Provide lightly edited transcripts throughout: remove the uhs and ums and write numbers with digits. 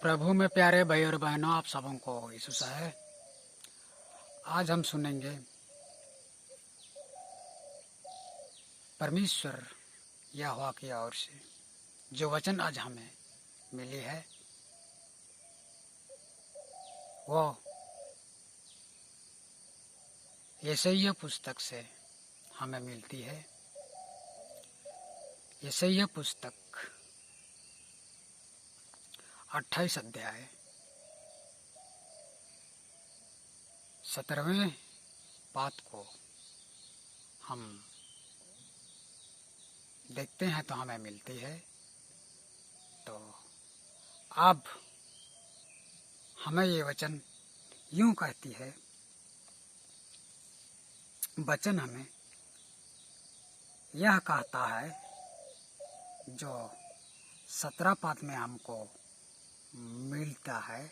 प्रभु में प्यारे भाई और बहनों, आप सबों को यीशु है। आज हम सुनेंगे परमेश्वर यहोवा की ओर से जो वचन आज हमें मिली है, वो यशायाह पुस्तक से हमें मिलती है। यशायाह पुस्तक 28 अध्याय 17वें पाठ को हम देखते हैं तो हमें मिलती है। तो अब हमें ये वचन यूं कहती है, वचन हमें यह कहता है जो 17 पाठ में हमको मिलता है,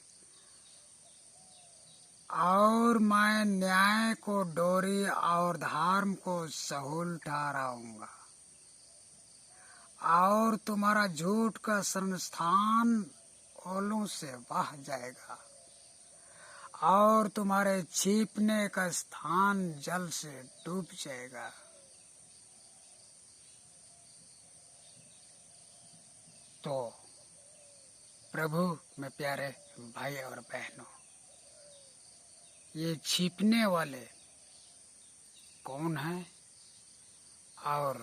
और मैं न्याय को डोरी और धर्म को सहूल ठहराऊंगा, और तुम्हारा झूठ का संस्थान ओलों से बह जाएगा, और तुम्हारे छिपने का स्थान जल से डूब जाएगा। तो प्रभु में प्यारे भाई और बहनों, ये छिपने वाले कौन हैं और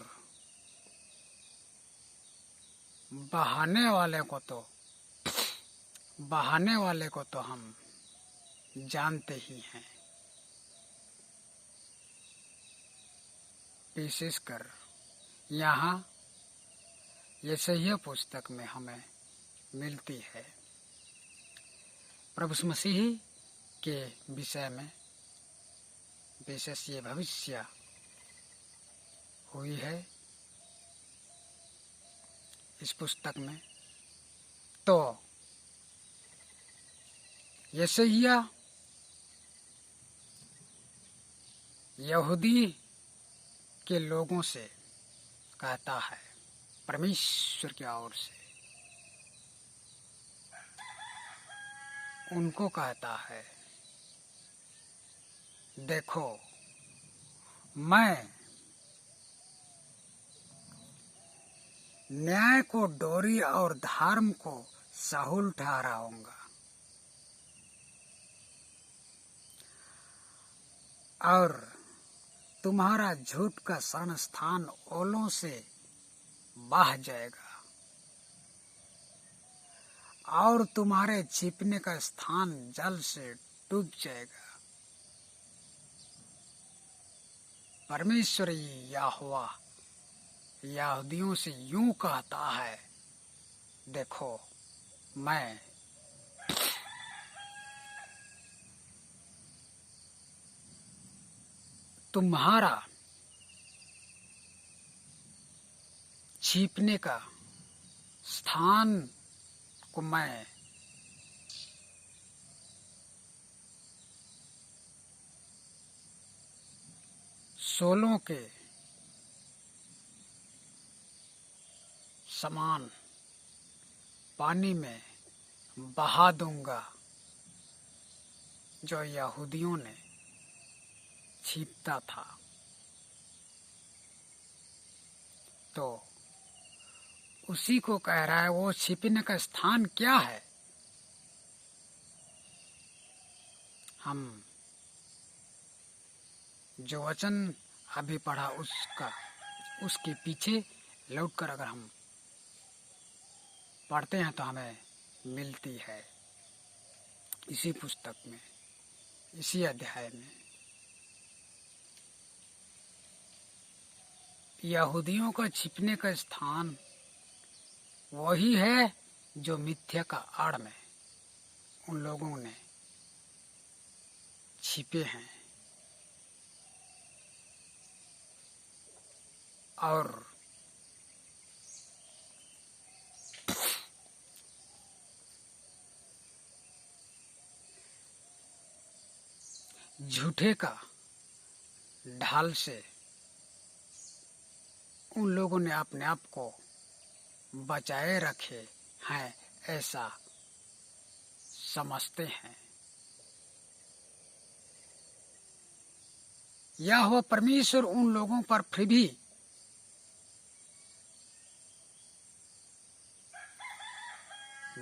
बहाने वाले को तो हम जानते ही हैं। विशेषकर यहाँ यशायाह पुस्तक में हमें मिलती है। प्रभु मसीह के विषय में विशेष ये भविष्य हुई है इस पुस्तक में। तो यशायाह यहूदी के लोगों से कहता है, परमेश्वर की ओर से उनको कहता है, देखो मैं न्याय को डोरी और धर्म को सहूल ठहराऊंगा, और तुम्हारा झूठ का संस्थान ओलों से बह जाएगा, और तुम्हारे छिपने का स्थान जल से डूब जाएगा। परमेश्वर यहोवा यहूदियों से यूं कहता है, देखो मैं तुम्हारा छिपने का स्थान को मैं सोलों के समान पानी में बहा दूंगा, जो यहूदियों ने छिपता था। तो उसी को कह रहा है, वो छिपने का स्थान क्या है। हम जो वचन अभी पढ़ा उसके पीछे लौटकर अगर हम पढ़ते हैं तो हमें मिलती है इसी पुस्तक में, इसी अध्याय में, यहूदियों का छिपने का स्थान वही है जो मिथ्या का आड़ में उन लोगों ने छिपे हैं, और झूठे का ढाल से उन लोगों ने अपने आप को बचाए रखे हैं, ऐसा समझते हैं। यहोवा परमेश्वर उन लोगों पर फिर भी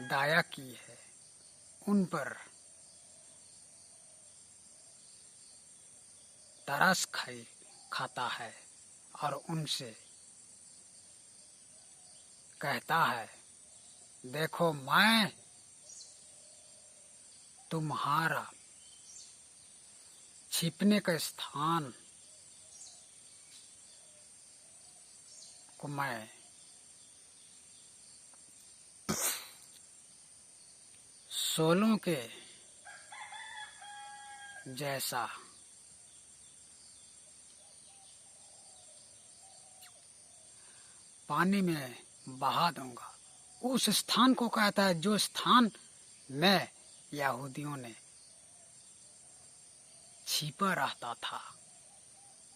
दया की है, उन पर तरस खाता है और उनसे कहता है, देखो मैं तुम्हारा छिपने का स्थान को मैं सोलों के जैसा पानी में बहा दूंगा। उस स्थान को कहता है जो स्थान में यहूदियों ने छिपा रहता था,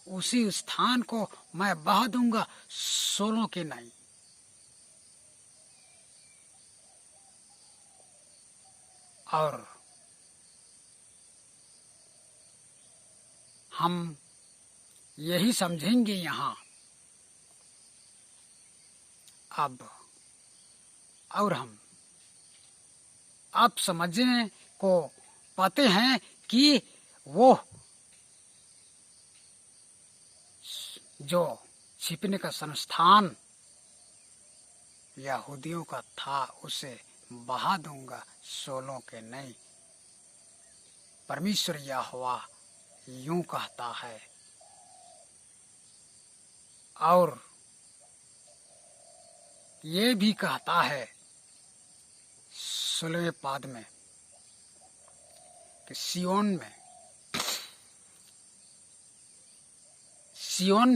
उसी स्थान को मैं बहा दूंगा, सोलों के नहीं। और हम यही समझेंगे यहाँ अब, और हम अब समझने को पाते हैं कि वो जो छिपने का संस्थान यहूदियों का था, उसे बहा दूंगा, सोलों के नहीं। परमेश्वर यहोवा यूं कहता है। और ये भी कहता है 16वें पद में कि सियोन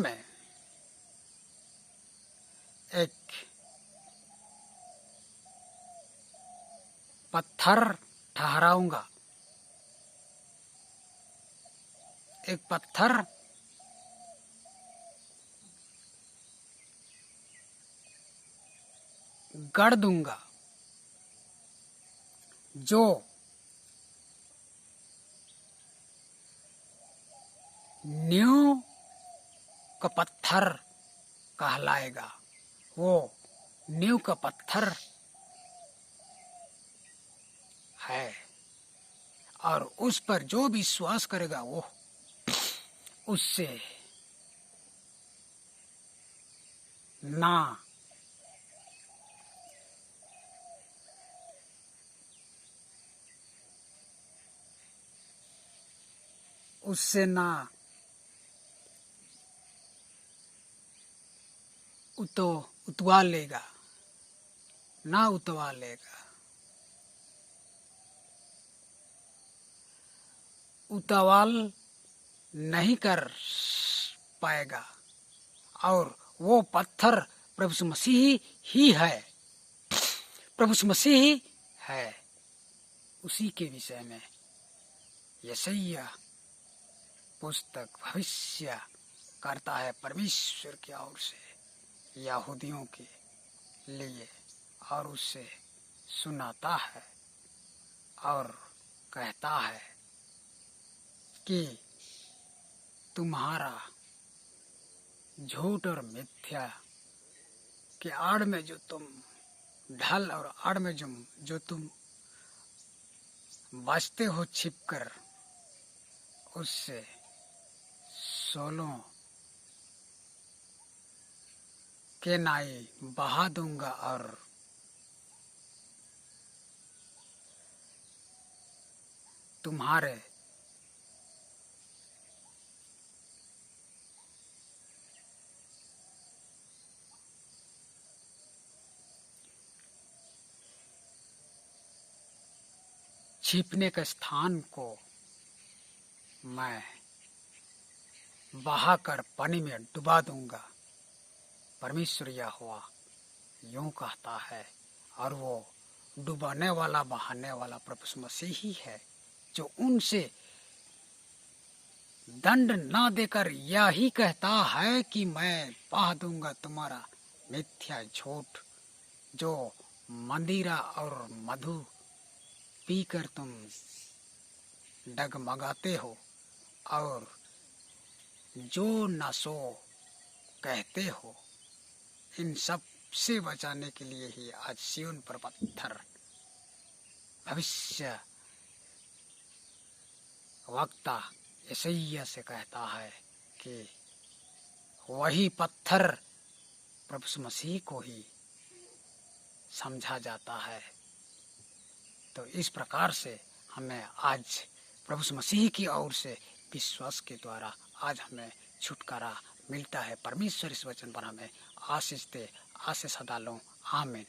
में एक पत्थर ठहराऊंगा, एक पत्थर गढ़ दूंगा जो नींव का पत्थर कहलाएगा। वो नींव का पत्थर है और उस पर जो विश्वास करेगा वो उससे ना उतवा लेगा, ना उतवा लेगा, उतवाल नहीं कर पाएगा। और वो पत्थर प्रभु यीशु मसीह ही है, प्रभु यीशु मसीह ही है। उसी के विषय में यशायाह पुस्तक भविष्य करता है परमेश्वर की ओर से यहूदियों के लिए, और उससे सुनाता है और कहता है कि तुम्हारा झूठ और मिथ्या के आड़ में जो तुम ढल और आड़ में जो तुम बचते हो छिपकर, उससे सोलों के नाई बहा दूंगा और तुम्हारे छिपने के स्थान को मैं बहाकर पानी में डुबा दूंगा। परमेश्वर यहोवा यूं कहता है। और वो डुबाने वाला बहाने वाला प्रभु यीशु मसीह ही है, जो उनसे दंड ना देकर यही कहता है कि मैं बहा दूंगा तुम्हारा मिथ्या झूठ, जो मंदिरा और मधु पीकर तुम डगमगाते हो और जो न सो कहते हो। इन सब से बचाने के लिए ही आज सिय्योन पर पत्थर भविष्य वक्ता यशायाह से कहता है कि वही पत्थर प्रभु मसीह को ही समझा जाता है। तो इस प्रकार से हमें आज प्रभु मसीह की ओर से विश्वास के द्वारा आज हमें छुटकारा मिलता है। परमेश्वर इस वचन पर हमें आशीष दे, आशीष सदा लो। आमीन।